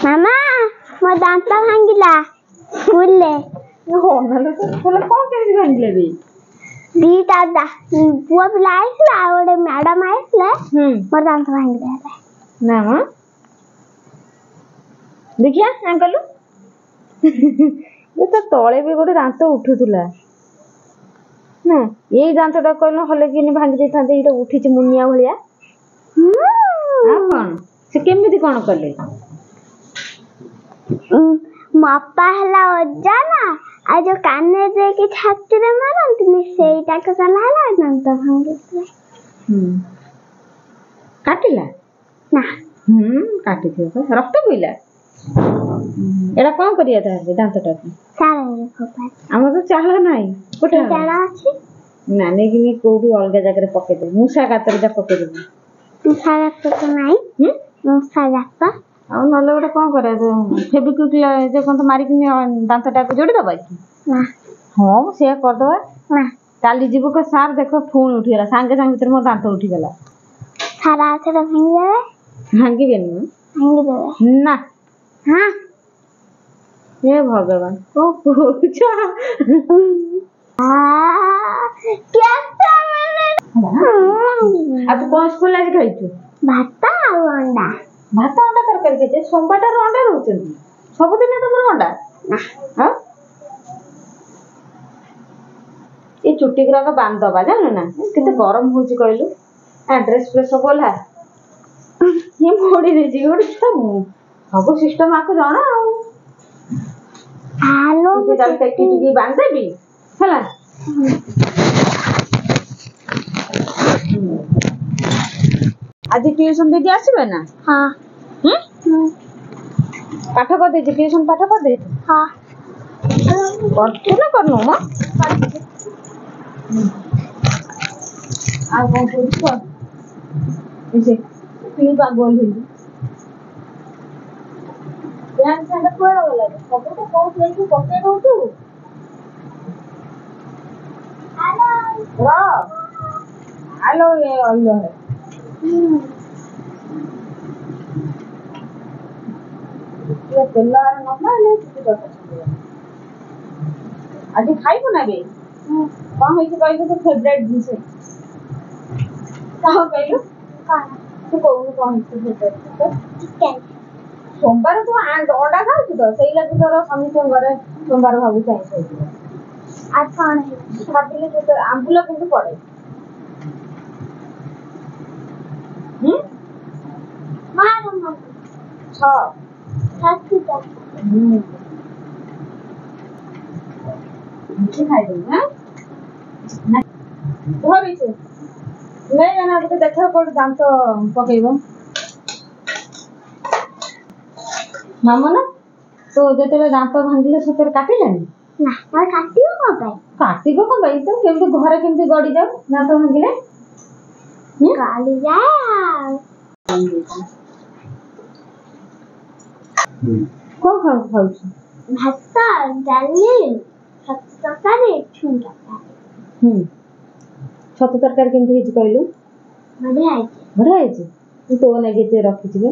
मामा मो दांत भांगिला स्कूल ले हो नले स्कूल कोन के भांगिले बे दीटा पुआ पिला आइसला गोटे मैडम आइसले मोर दांत भांगिला ना मां देखिया अंकल ये तो तळे भी गोटे दांत उठुतला ना ये दांतटा कहलो हले कि भांगी दे थांदे इटा उठिच मुनिया भलिया आ कोन से केमिति कोन करले मप्पा हला ओजा ना आ जो काने दे के छाती रे मारंतनी सेटा को चलाला दांत भांगिला काटिला ना काटी थियो रक्त बोइला एडा कोन करिया था दांतटा सारा रे खोपा हम तो चाहला नाही कोठा चाला अछि ना ने कि कोठी अलगा जगह रे पके दे मुसा गातर जा पके दे मुसा गातर तो नाही मुसा गातर आ नले गोटे कोन करे फेबिक्विक जे कोन तो मारी कि दांतटा को जोड़ी दबा कि ना हां से कर दबा ना काली जीव को सार देखो फोन उठी गेला संगे संगे भीतर मोर दांत उठी गेला सारा से भांगी देबे भांगी बेनी भांगी देबे ना हां हे भगवान को पूछा कैसा मैंने अब कौन स्कूल आज खाइछु भात और अंडा भात अंडा तरकारी खाइछे सोमवार रो अंडा रहउछन सब दिन तमर अंडा ना हां ए चुट्टी गुरा का बांध दबा जानो ना किते गरम होची कहलु एड्रेस पे सब बोला ये मोड़ी दे जी ओडी सब सिस्टम आको जाना आलो तो चल के की बांध देबी हला आज ट्यूशन दीदी आसीबे ना हां पाठ कर दे ट्यूशन पाठ कर दे हां करते ना करनो म आ कौन पूछ इसे फिर पागल हिंदी ध्यान से कोड़ वाला सब तो कोच लेके पके दो तू हेलो हेलो ये आइलो है ये तेलार नम्मा ले किती दरकार आज खाइबो ना बे कौन है कि कहले तो फेवरेट डिश है कहो कहलो तू कौन है फेवरेट चिकन सोमवार तो अंडा खाऊ तो सही लगे तोर समित घरे सोमवार भाबु चाहि सही आज कौन है भाबिले तो आंबुला किंतु पड़े मारो छ साथी का मुझे खाई दो ना धरी से नहीं जाना तो देखो कोड दांत पकेइबो मामा ना तो जेते दांत भांगिले सतर काटिलानी ना और काटियो को भाई काटिबो को भाई तो केमते घरे केमते गडी जाऊ दांत भांगिले गाली जाए कौन खाऊ भात डाली तरकारी छुन तरकारी छतु तरकारी केमते हिज कहलु बढ़िया है बढ़िया है तू तो नेगे ते रखि छिबे